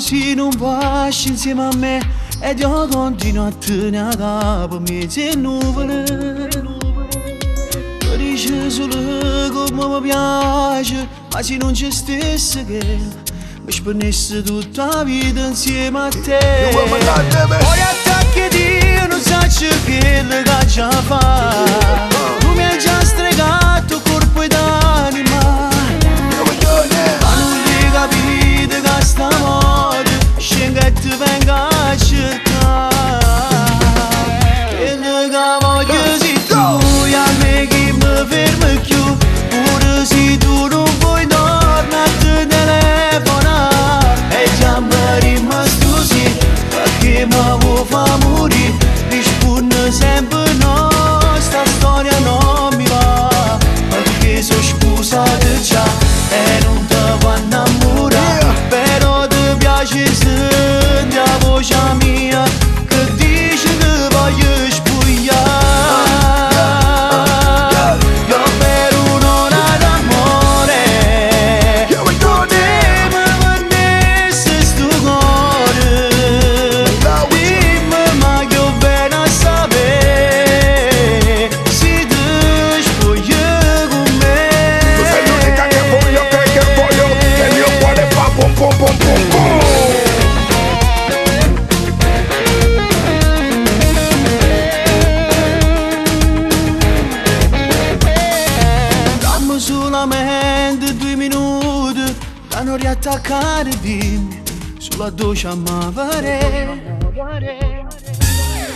se non passi insieme a me ed io continuo a tenere per me se nuvole. Mi dici solo come mi piace, ma se non ci stesse che mi spennesse tutta la vita insieme a te. Poi attacchi di non sai che le caccia fa. Tu mi hai già stregato corpo ed anima, ma non li capite che stanotte scenga e ti venga a cercare. E che voglio se tu a me che mi fermi più, pure se tu non vuoi tornare a te telefonare. E già mi rimasto sì, perché mi vuoi far morire. Risponde sempre no, sta storia non mi va, perché sono sposato già e non ti vuoi innamorare. Però ti piace sentire la voce mia che dice che voglio spogliare. Io per un'ora d'amore potevo vendesse sto cuore. Dimmi ma che ho bene a sapere se ti spogli con me. Tu sei l'unica che voglio, che il mio cuore fa pom pom pom pom pom. Dammi solamente 2 minuti da non riattaccare, dimmi sulla doccia a m'avere.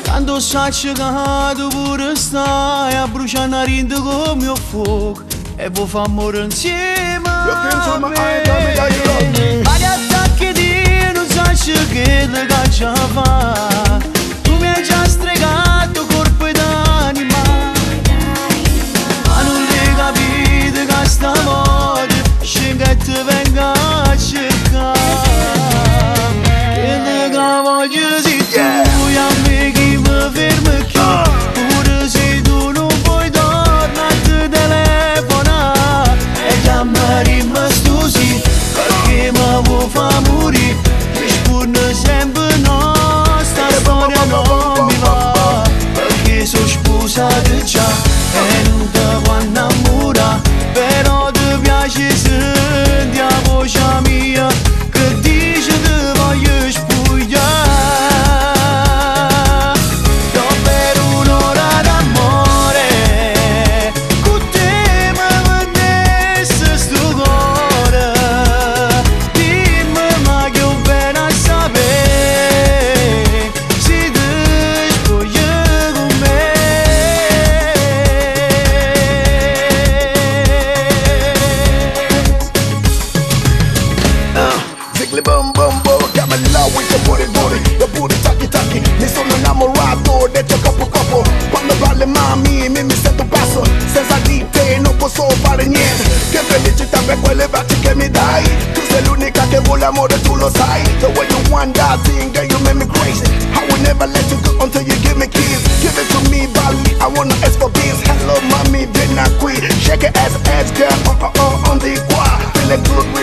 Tanto sai che tu pure stai a bruciare una rinda come mio fuoco e vuoi far morire insieme a me. Ma gli attacchi di non sai che le caccia fa. Tu mi hai già stregato corpo ed anima, ma non li capite che stanotte scenga e ti venga a cercare. E che voglio se tu a me che mi fermi più, pure se tu non vuoi tornare a te telefonare. E già mi rimasto sì, perché mi vuoi far morire. Risponde sempre no, sta storia non mi va, perché sono sposato già e non ti vuoi innamorare. Però ti piace sentire la voce mia che dice ti voglio spogliare. Io per un'ora d'amore con te mi vendesse sto cuore. Dimmi ma che ho bene a sapere se ti spogli con me. Ziggly bum bum bum, got me low with your booty booty, your booty taki taki. Mi sono innamorato del tuo corpo corpo. Quando parli mami mi sento basso, senza di te non posso fare niente. Che felicità per quelle baci che mi dai. Tu sei l'unica che vuole amore, tu lo sai. The way you want that thing, girl, you make me crazy. I will never let you go until you give me keys. Give it to me, Bali, I wanna ask for this. Hello, mommy, then I quit. Shake it ass, girl, on the quad. Feeling good.